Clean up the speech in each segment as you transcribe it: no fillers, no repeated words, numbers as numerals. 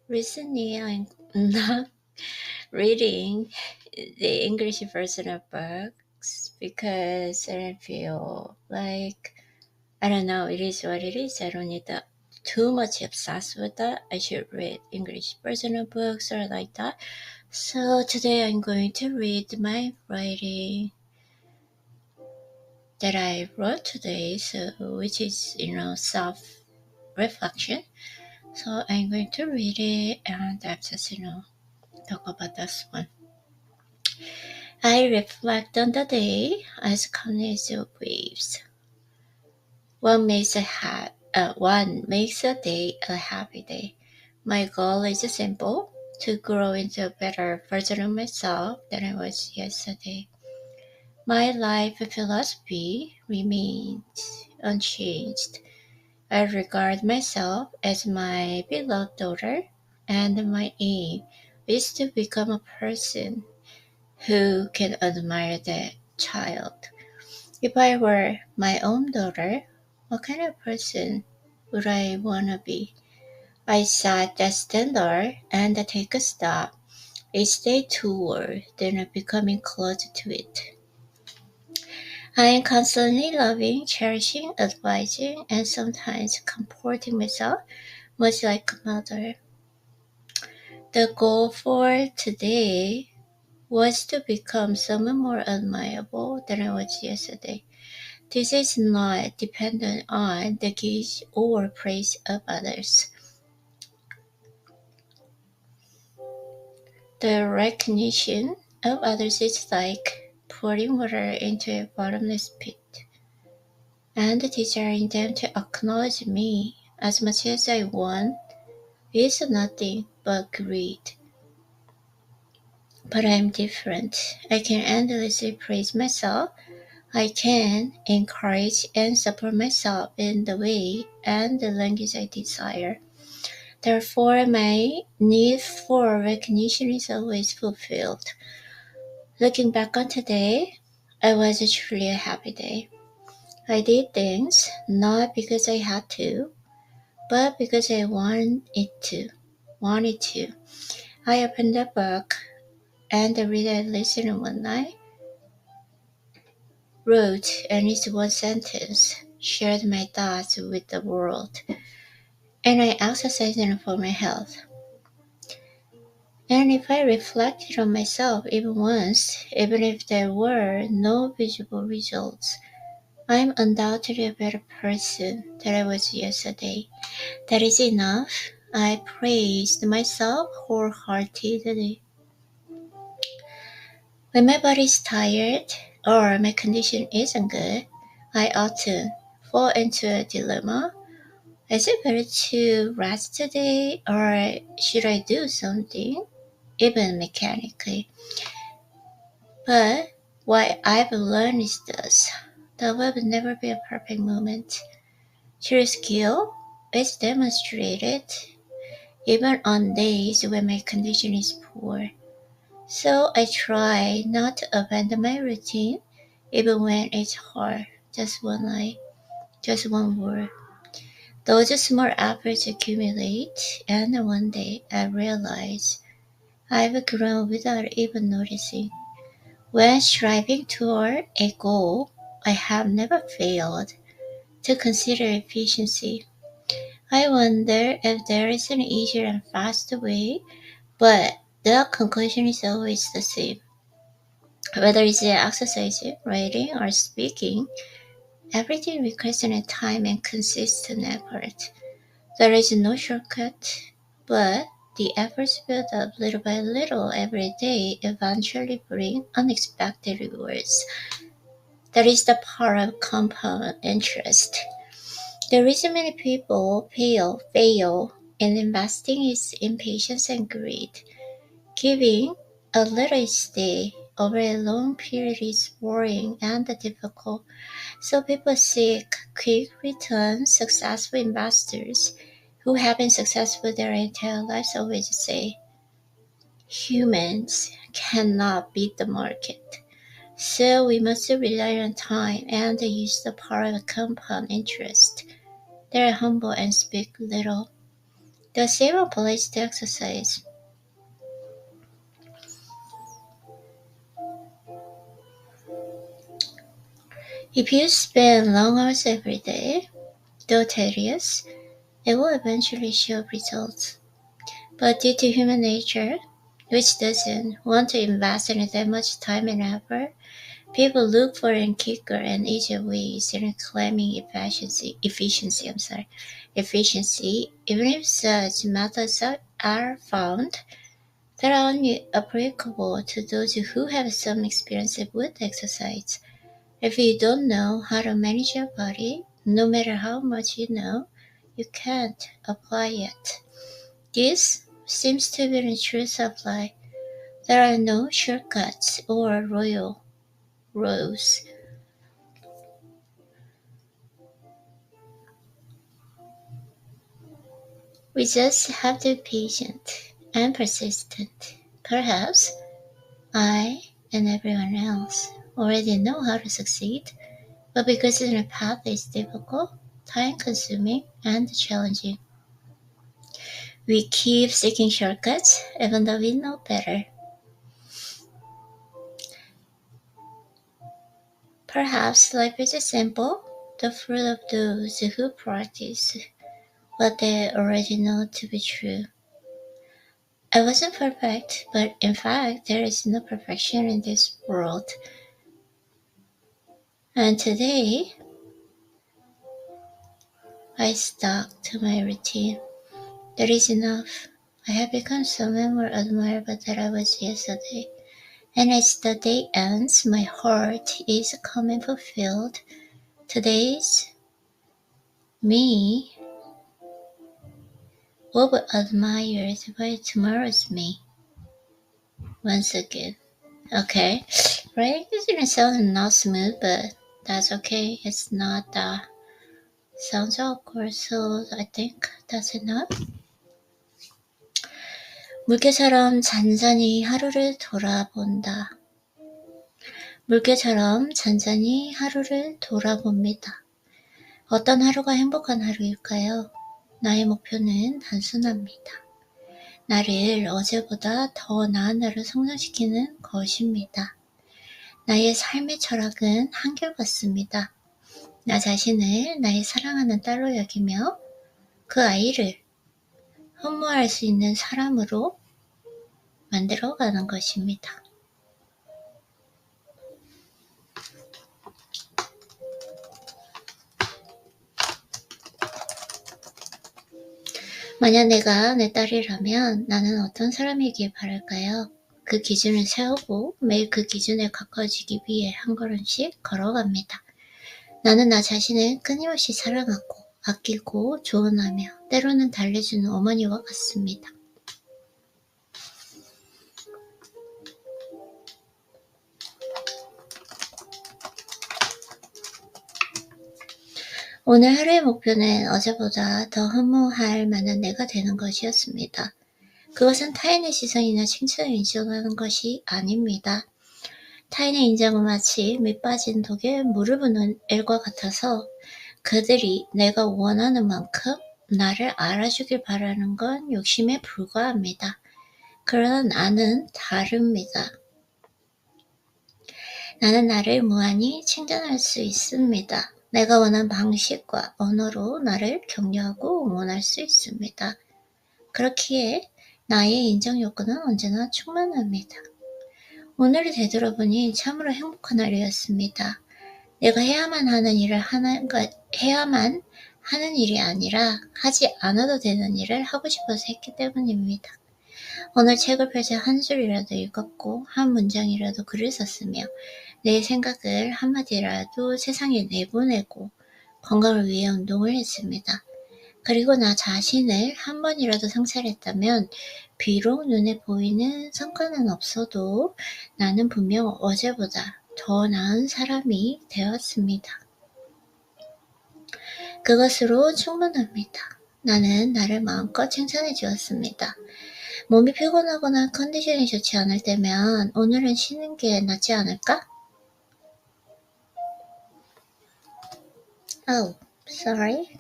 Recently, I'm not reading the English version of books because I don't feel like, I don't know, it is what it is. I don't need that too much obsessed with that. I should read English version of books or like that. So today I'm going to read my writing that I wrote today, so which is self reflection. So I'm going to read it and I'm just talk about this one. I reflect on the day as calmly as waves. One makes a day a happy day. My goal is simple: to grow into a better version of myself than I was yesterday. My life philosophy remains unchanged. I regard myself as my beloved daughter, and my aim is to become a person who can admire the child. If I were my own daughter, what kind of person would I want to be? I set that standard and take a step each day toward then becoming closer to it. I am constantly loving, cherishing, advising, and sometimes comforting myself, much like a mother. The goal for today was to become someone more admirable than I was yesterday. This is not dependent on the gaze or praise of others. The recognition of others is like pouring water into a bottomless pit, and desiring them to acknowledge me as much as I want is nothing but greed. But I'm different. I can endlessly praise myself. I can encourage and support myself in the way and the language I desire. Therefore, my need for recognition is always fulfilled. Looking back on today, it was truly a happy day. I did things not because I had to, but because I Wanted to. I opened a book and read a lesson one night, wrote at least one sentence, shared my thoughts with the world, and I exercised for my health. And if I reflected on myself even once, even if there were no visible results, I'm undoubtedly a better person than I was yesterday. That is enough. I praised myself wholeheartedly. When my body is tired or my condition isn't good, I often fall into a dilemma. Is it better to rest today or should I do something, even mechanically? But what I've learned is this: there will never be a perfect moment. True skill is demonstrated even on days when my condition is poor. So I try not to abandon my routine even when it's hard. Just one line, just one word. Those small efforts accumulate, and one day I realize I've grown without even noticing. When striving toward a goal, I have never failed to consider efficiency. I wonder if there is an easier and faster way, but the conclusion is always the same. Whether it's exercising, writing, or speaking, everything requires an time and consistent effort. There is no shortcut, but the efforts built up little by little every day eventually bring unexpected rewards. That is the power of compound interest. The reason many people fail in investing is impatience and greed. Giving a little each day over a long period is boring and difficult, so people seek quick returns. Successful investors who have been successful their entire lives always say humans cannot beat the market. So we must rely on time and use the power of compound interest. They are humble and speak little. The same applies to exercise. If you spend long hours every day, though tedious, it will eventually show results. But due to human nature, which doesn't want to invest in that much time and effort, people look for a quicker and easier ways in claiming efficiency, even if such methods are found that are only applicable to those who have some experience with exercise. If you don't know how to manage your body, no matter how much you know, you can't apply it. This seems to be the truth of life. There are no shortcuts or royal roads. We just have to be patient and persistent. Perhaps I and everyone else already know how to succeed, but because the path is difficult, time-consuming, and challenging, we keep seeking shortcuts even though we know better. Perhaps life is simple, the fruit of those who practice what they already know to be true. I wasn't perfect, but in fact, there is no perfection in this world. And today, I stuck to my routine. That is enough. I have become someone more admirable than I was yesterday. And as the day ends, my heart is coming fulfilled. Today's me will be admired by tomorrow's me. Once again. Okay. Right? It's gonna sound not smooth, but that's okay. It's not sounds awkward, so I think that's enough. 물개처럼 잔잔히 하루를 돌아본다. 물개처럼 잔잔히 하루를 돌아봅니다. 어떤 하루가 행복한 하루일까요? 나의 목표는 단순합니다. 나를 어제보다 더 나은 나로 성장시키는 것입니다. 나의 삶의 철학은 한결같습니다. 나 자신을 나의 사랑하는 딸로 여기며 그 아이를 흠모할 수 있는 사람으로 만들어가는 것입니다. 만약 내가 내 딸이라면 나는 어떤 사람이길 바랄까요? 그 기준을 세우고 매일 그 기준에 가까워지기 위해 한 걸음씩 걸어갑니다. 나는 나 자신을 끊임없이 사랑하고 아끼고 조언하며 때로는 달래주는 어머니와 같습니다. 오늘 하루의 목표는 어제보다 더 흠모할 만한 내가 되는 것이었습니다. 그것은 타인의 시선이나 칭찬을 인정하는 것이 아닙니다. 타인의 인정은 마치 밑 빠진 독에 물을 부는 일과 같아서 그들이 내가 원하는 만큼 나를 알아주길 바라는 건 욕심에 불과합니다. 그러나 나는 다릅니다. 나는 나를 무한히 칭찬할 수 있습니다. 내가 원하는 방식과 언어로 나를 격려하고 응원할 수 있습니다. 그렇기에 나의 인정 욕구는 언제나 충만합니다. 오늘을 되돌아보니 참으로 행복한 하루였습니다. 내가 해야만 하는 일이 아니라 하지 않아도 되는 일을 하고 싶어서 했기 때문입니다. 오늘 책을 펼쳐 한 줄이라도 읽었고 한 문장이라도 글을 썼으며 내 생각을 한마디라도 세상에 내보내고 건강을 위해 운동을 했습니다. 그리고 나 자신을 한 번이라도 성찰했다면 비록 눈에 보이는 성과는 없어도 나는 분명 어제보다 더 나은 사람이 되었습니다. 그것으로 충분합니다. 나는 나를 마음껏 칭찬해 주었습니다. 몸이 피곤하거나 컨디션이 좋지 않을 때면 오늘은 쉬는 게 낫지 않을까? Oh, sorry.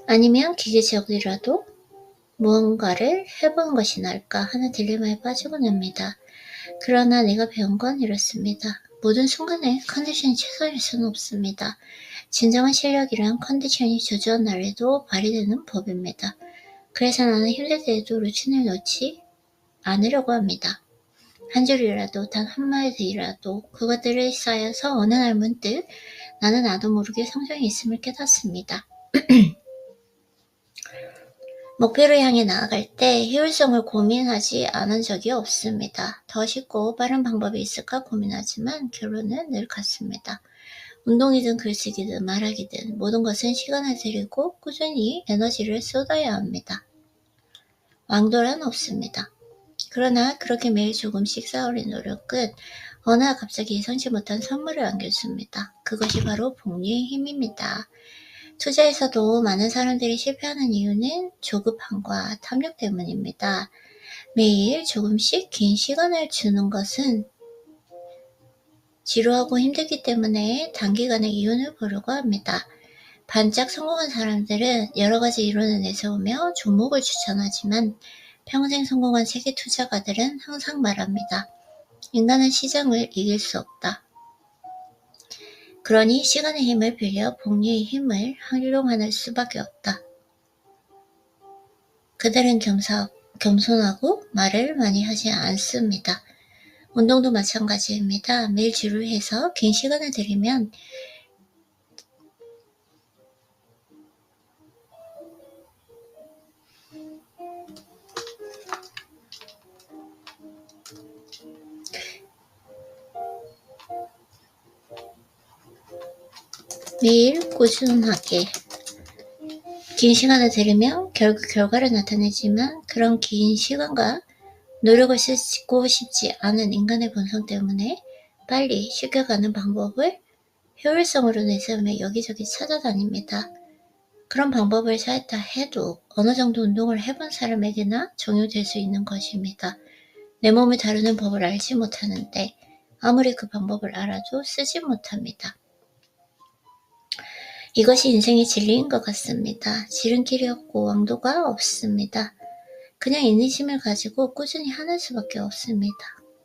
아니면 기계적이라도 무언가를 해보는 것이 나을까 하는 딜레마에 빠지곤 합니다. 그러나 내가 배운 건 이렇습니다. 모든 순간에 컨디션이 최선일 수는 없습니다. 진정한 실력이란 컨디션이 저조한 날에도 발휘되는 법입니다. 그래서 나는 힘들 때에도 루틴을 놓지 않으려고 합니다. 한 줄이라도 단 한마디라도 그것들을 쌓여서 어느 날 문득 나는 나도 모르게 성장이 있음을 깨닫습니다. 목표를 향해 나아갈 때 효율성을 고민하지 않은 적이 없습니다. 더 쉽고 빠른 방법이 있을까 고민하지만 결론은 늘 같습니다. 운동이든 글쓰기든 말하기든 모든 것은 시간을 들이고 꾸준히 에너지를 쏟아야 합니다. 왕도란 없습니다. 그러나 그렇게 매일 조금씩 쌓아올린 노력은 어느 날 갑자기 예상치 못한 선물을 안겨줍니다. 그것이 바로 복리의 힘입니다. 투자에서도 많은 사람들이 실패하는 이유는 조급함과 탐욕 때문입니다. 매일 조금씩 긴 시간을 주는 것은 지루하고 힘들기 때문에 단기간에 이윤을 보려고 합니다. 반짝 성공한 사람들은 여러 가지 이론을 내세우며 종목을 추천하지만 평생 성공한 세계 투자가들은 항상 말합니다. 인간은 시장을 이길 수 없다. 그러니 시간의 힘을 빌려 복리의 힘을 활용하는 수밖에 없다. 그들은 겸손하고 말을 많이 하지 않습니다. 운동도 마찬가지입니다. 매일 지루해서 긴 시간을 들이면 매일 꾸준하게 긴 시간을 들이면 결국 결과를 나타내지만 그런 긴 시간과 노력을 쓰고 싶지 않은 인간의 본성 때문에 빨리 쉽게 가는 방법을 효율성으로 내세우며 여기저기 찾아다닙니다. 그런 방법을 찾았다 해도 어느 정도 운동을 해본 사람에게나 적용될 수 있는 것입니다. 내 몸을 다루는 법을 알지 못하는데 아무리 그 방법을 알아도 쓰지 못합니다. 이것이 인생의 진리인 것 같습니다. 지름길이 없고 왕도가 없습니다. 그냥 인내심을 가지고 꾸준히 하는 수밖에 없습니다.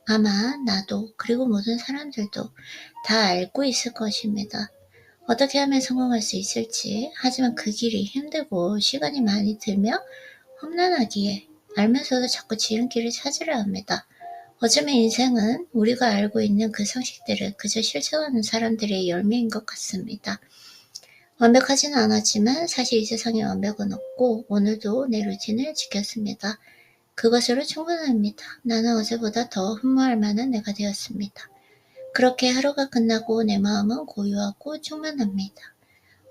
아마 나도 그리고 모든 사람들도 다 알고 있을 것입니다. 어떻게 하면 성공할 수 있을지, 하지만 그 길이 힘들고 시간이 많이 들며 험난하기에 알면서도 자꾸 지름길을 찾으려 합니다. 어쩌면 인생은 우리가 알고 있는 그 상식들을 그저 실천하는 사람들의 열매인 것 같습니다. 완벽하지는 않았지만 사실 이 세상에 완벽은 없고 오늘도 내 루틴을 지켰습니다. 그것으로 충분합니다. 나는 어제보다 더 흠모할 만한 내가 되었습니다. 그렇게 하루가 끝나고 내 마음은 고요하고 충만합니다.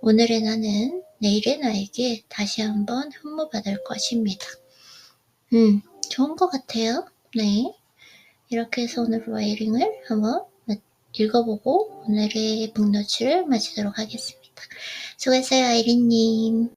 오늘의 나는 내일의 나에게 다시 한번 흠모받을 것입니다. 좋은 것 같아요. 네. 이렇게 해서 오늘 라이팅을 한번 읽어보고 오늘의 북노트를 마치도록 하겠습니다. 수고했어요, 아이린님.